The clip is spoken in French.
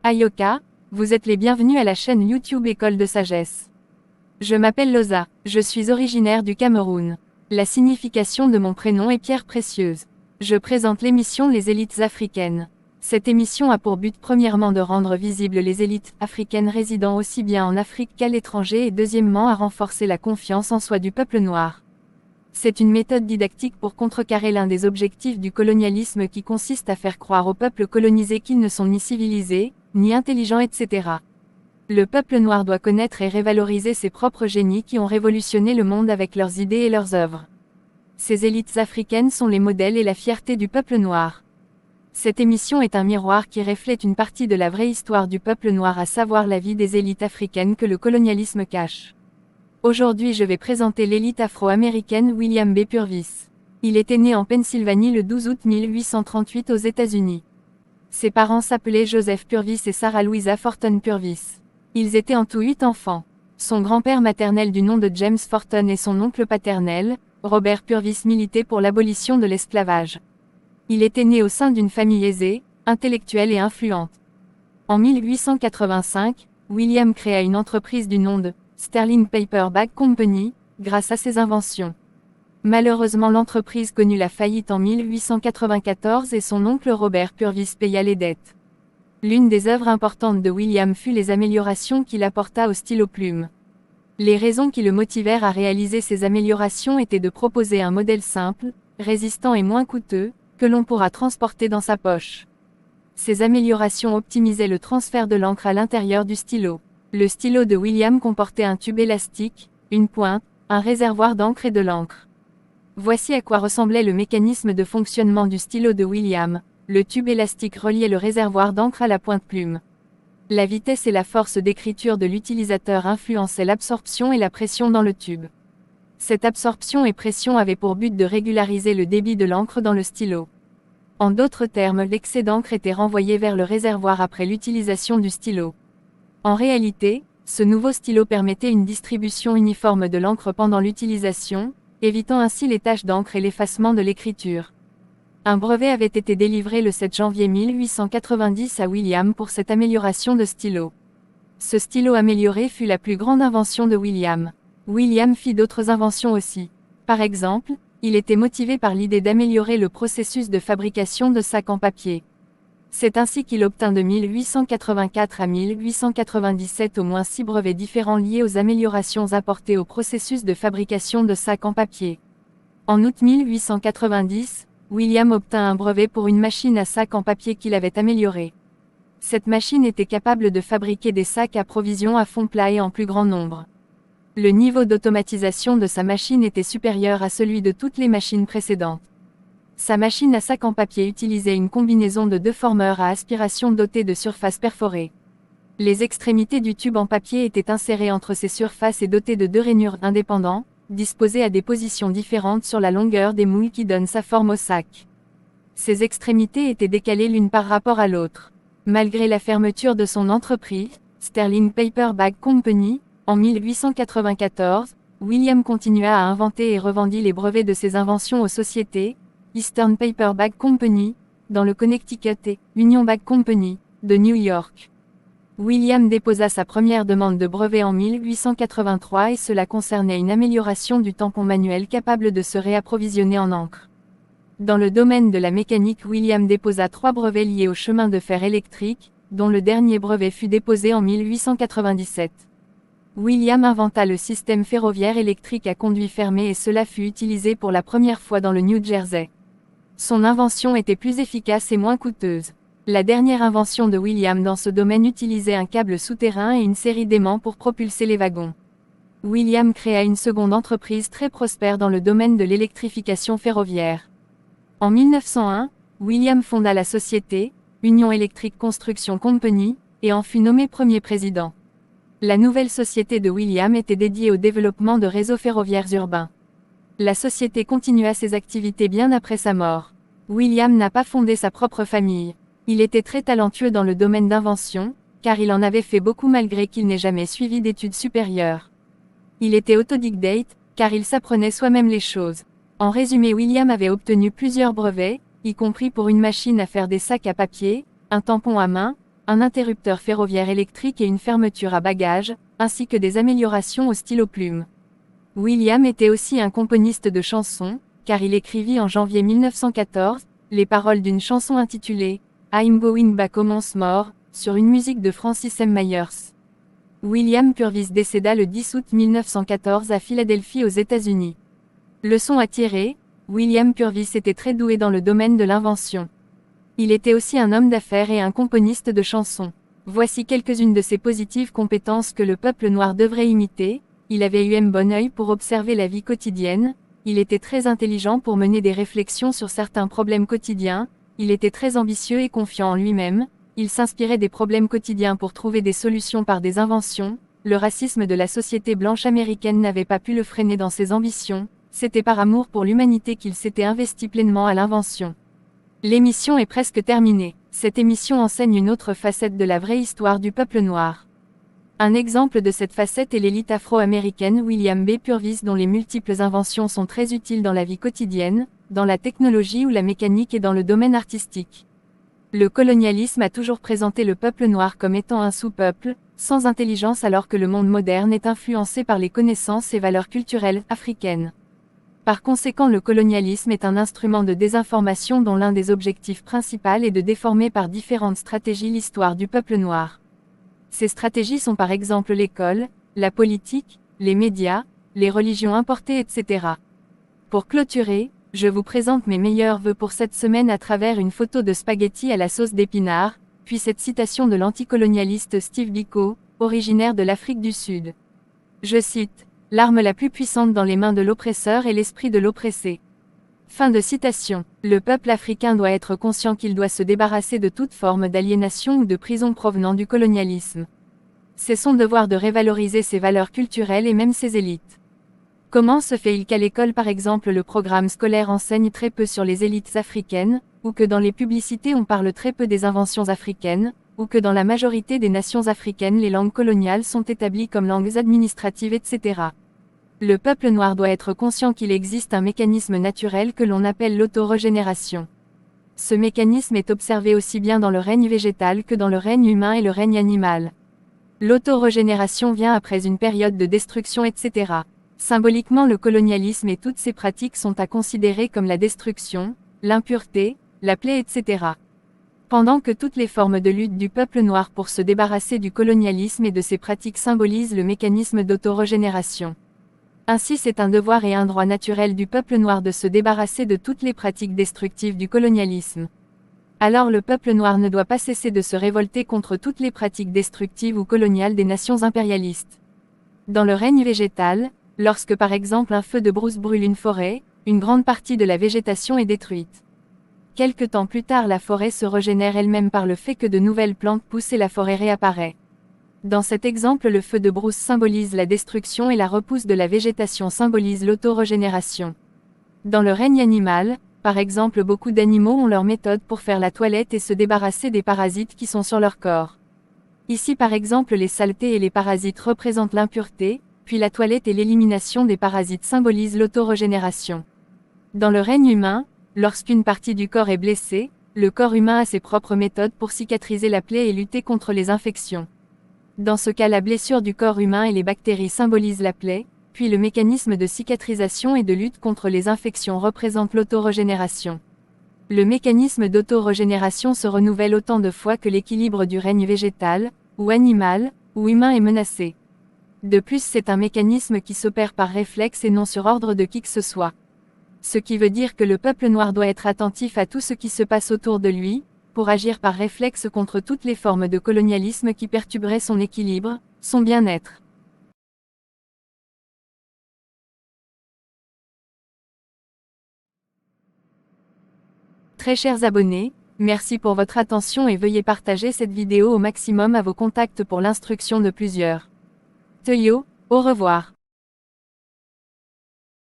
Ayoka, vous êtes les bienvenus à la chaîne YouTube École de Sagesse. Je m'appelle Loza, je suis originaire du Cameroun. La signification de mon prénom est Pierre Précieuse. Je présente l'émission Les élites africaines. Cette émission a pour but premièrement de rendre visibles les élites africaines résidant aussi bien en Afrique qu'à l'étranger et deuxièmement à renforcer la confiance en soi du peuple noir. C'est une méthode didactique pour contrecarrer l'un des objectifs du colonialisme qui consiste à faire croire aux peuples colonisés qu'ils ne sont ni civilisés, ni intelligents, etc. Le peuple noir doit connaître et révaloriser ses propres génies qui ont révolutionné le monde avec leurs idées et leurs œuvres. Ces élites africaines sont les modèles et la fierté du peuple noir. Cette émission est un miroir qui reflète une partie de la vraie histoire du peuple noir, à savoir la vie des élites africaines que le colonialisme cache. Aujourd'hui je vais présenter l'élite afro-américaine William B. Purvis. Il était né en Pennsylvanie le 12 août 1838 aux États-Unis. Ses parents s'appelaient Joseph Purvis et Sarah Louisa Forton Purvis. Ils étaient en tout 8 enfants. Son grand-père maternel du nom de James Forton et son oncle paternel, Robert Purvis, militaient pour l'abolition de l'esclavage. Il était né au sein d'une famille aisée, intellectuelle et influente. En 1885, William créa une entreprise du nom de Sterling Paperback Company, grâce à ses inventions. Malheureusement l'entreprise connut la faillite en 1894 et son oncle Robert Purvis paya les dettes. L'une des œuvres importantes de William fut les améliorations qu'il apporta au stylo-plume. Les raisons qui le motivèrent à réaliser ces améliorations étaient de proposer un modèle simple, résistant et moins coûteux, que l'on pourra transporter dans sa poche. Ces améliorations optimisaient le transfert de l'encre à l'intérieur du stylo. Le stylo de William comportait un tube élastique, une pointe, un réservoir d'encre et de l'encre. Voici à quoi ressemblait le mécanisme de fonctionnement du stylo de William. Le tube élastique reliait le réservoir d'encre à la pointe plume. La vitesse et la force d'écriture de l'utilisateur influençaient l'absorption et la pression dans le tube. Cette absorption et pression avaient pour but de régulariser le débit de l'encre dans le stylo. En d'autres termes, l'excès d'encre était renvoyé vers le réservoir après l'utilisation du stylo. En réalité, ce nouveau stylo permettait une distribution uniforme de l'encre pendant l'utilisation, évitant ainsi les taches d'encre et l'effacement de l'écriture. Un brevet avait été délivré le 7 janvier 1890 à William pour cette amélioration de stylo. Ce stylo amélioré fut la plus grande invention de William. William fit d'autres inventions aussi. Par exemple, il était motivé par l'idée d'améliorer le processus de fabrication de sacs en papier. C'est ainsi qu'il obtint de 1884 à 1897 au moins 6 brevets différents liés aux améliorations apportées au processus de fabrication de sacs en papier. En août 1890, William obtint un brevet pour une machine à sacs en papier qu'il avait améliorée. Cette machine était capable de fabriquer des sacs à provisions à fond plat et en plus grand nombre. Le niveau d'automatisation de sa machine était supérieur à celui de toutes les machines précédentes. Sa machine à sac en papier utilisait une combinaison de 2 formeurs à aspiration dotés de surfaces perforées. Les extrémités du tube en papier étaient insérées entre ces surfaces et dotées de 2 rainures indépendants, disposées à des positions différentes sur la longueur des moules qui donnent sa forme au sac. Ces extrémités étaient décalées l'une par rapport à l'autre. Malgré la fermeture de son entreprise, Sterling Paperback Company, en 1894, William continua à inventer et revendit les brevets de ses inventions aux sociétés Eastern Paperback Company, dans le Connecticut et Union Bag Company, de New York. William déposa sa première demande de brevet en 1883 et cela concernait une amélioration du tampon manuel capable de se réapprovisionner en encre. Dans le domaine de la mécanique, William déposa 3 brevets liés au chemin de fer électrique, dont le dernier brevet fut déposé en 1897. William inventa le système ferroviaire électrique à conduit fermé et cela fut utilisé pour la première fois dans le New Jersey. Son invention était plus efficace et moins coûteuse. La dernière invention de William dans ce domaine utilisait un câble souterrain et une série d'aimants pour propulser les wagons. William créa une seconde entreprise très prospère dans le domaine de l'électrification ferroviaire. En 1901, William fonda la société, Union Electric Construction Company, et en fut nommé premier président. La nouvelle société de William était dédiée au développement de réseaux ferroviaires urbains. La société continua ses activités bien après sa mort. William n'a pas fondé sa propre famille. Il était très talentueux dans le domaine d'invention, car il en avait fait beaucoup malgré qu'il n'ait jamais suivi d'études supérieures. Il était autodidacte, car il s'apprenait soi-même les choses. En résumé, William avait obtenu plusieurs brevets, y compris pour une machine à faire des sacs à papier, un tampon à main, un interrupteur ferroviaire électrique et une fermeture à bagages, ainsi que des améliorations au stylo plume. William était aussi un componiste de chansons, car il écrivit en janvier 1914, les paroles d'une chanson intitulée « I'm Going Back Home Once More » sur une musique de Francis M. Myers. William Purvis décéda le 10 août 1914 à Philadelphie aux États-Unis. Leçon à tirer, William Purvis était très doué dans le domaine de l'invention. Il était aussi un homme d'affaires et un componiste de chansons. Voici quelques-unes de ses positives compétences que le peuple noir devrait imiter. Il avait eu un bon œil pour observer la vie quotidienne, il était très intelligent pour mener des réflexions sur certains problèmes quotidiens, il était très ambitieux et confiant en lui-même, il s'inspirait des problèmes quotidiens pour trouver des solutions par des inventions, le racisme de la société blanche américaine n'avait pas pu le freiner dans ses ambitions, c'était par amour pour l'humanité qu'il s'était investi pleinement à l'invention. L'émission est presque terminée. Cette émission enseigne une autre facette de la vraie histoire du peuple noir. Un exemple de cette facette est l'élite afro-américaine William B. Purvis dont les multiples inventions sont très utiles dans la vie quotidienne, dans la technologie ou la mécanique et dans le domaine artistique. Le colonialisme a toujours présenté le peuple noir comme étant un sous-peuple, sans intelligence alors que le monde moderne est influencé par les connaissances et valeurs culturelles africaines. Par conséquent, le colonialisme est un instrument de désinformation dont l'un des objectifs principaux est de déformer par différentes stratégies l'histoire du peuple noir. Ces stratégies sont par exemple l'école, la politique, les médias, les religions importées, etc. Pour clôturer, je vous présente mes meilleurs vœux pour cette semaine à travers une photo de spaghettis à la sauce d'épinards, puis cette citation de l'anticolonialiste Steve Biko, originaire de l'Afrique du Sud. Je cite, « L'arme la plus puissante dans les mains de l'oppresseur est l'esprit de l'oppressé. » Fin de citation. Le peuple africain doit être conscient qu'il doit se débarrasser de toute forme d'aliénation ou de prison provenant du colonialisme. C'est son devoir de révaloriser ses valeurs culturelles et même ses élites. Comment se fait-il qu'à l'école par exemple le programme scolaire enseigne très peu sur les élites africaines, ou que dans les publicités on parle très peu des inventions africaines, ou que dans la majorité des nations africaines les langues coloniales sont établies comme langues administratives, etc. Le peuple noir doit être conscient qu'il existe un mécanisme naturel que l'on appelle l'autorégénération. Ce mécanisme est observé aussi bien dans le règne végétal que dans le règne humain et le règne animal. L'autorégénération vient après une période de destruction, etc. Symboliquement, le colonialisme et toutes ses pratiques sont à considérer comme la destruction, l'impureté, la plaie, etc. Pendant que toutes les formes de lutte du peuple noir pour se débarrasser du colonialisme et de ses pratiques symbolisent le mécanisme d'autorégénération. Ainsi, c'est un devoir et un droit naturel du peuple noir de se débarrasser de toutes les pratiques destructives du colonialisme. Alors le peuple noir ne doit pas cesser de se révolter contre toutes les pratiques destructives ou coloniales des nations impérialistes. Dans le règne végétal, lorsque par exemple un feu de brousse brûle une forêt, une grande partie de la végétation est détruite. Quelque temps plus tard, la forêt se régénère elle-même par le fait que de nouvelles plantes poussent et la forêt réapparaît. Dans cet exemple, le feu de brousse symbolise la destruction et la repousse de la végétation symbolise l'autorégénération. Dans le règne animal, par exemple, beaucoup d'animaux ont leur méthode pour faire la toilette et se débarrasser des parasites qui sont sur leur corps. Ici par exemple, les saletés et les parasites représentent l'impureté, puis la toilette et l'élimination des parasites symbolisent l'autorégénération. Dans le règne humain, lorsqu'une partie du corps est blessée, le corps humain a ses propres méthodes pour cicatriser la plaie et lutter contre les infections. Dans ce cas, la blessure du corps humain et les bactéries symbolisent la plaie, puis le mécanisme de cicatrisation et de lutte contre les infections représente l'autorégénération. Le mécanisme d'autorégénération se renouvelle autant de fois que l'équilibre du règne végétal, ou animal, ou humain est menacé. De plus, c'est un mécanisme qui s'opère par réflexe et non sur ordre de qui que ce soit. Ce qui veut dire que le peuple noir doit être attentif à tout ce qui se passe autour de lui, pour agir par réflexe contre toutes les formes de colonialisme qui perturberaient son équilibre, son bien-être. Très chers abonnés, merci pour votre attention et veuillez partager cette vidéo au maximum à vos contacts pour l'instruction de plusieurs. Teyo, au revoir.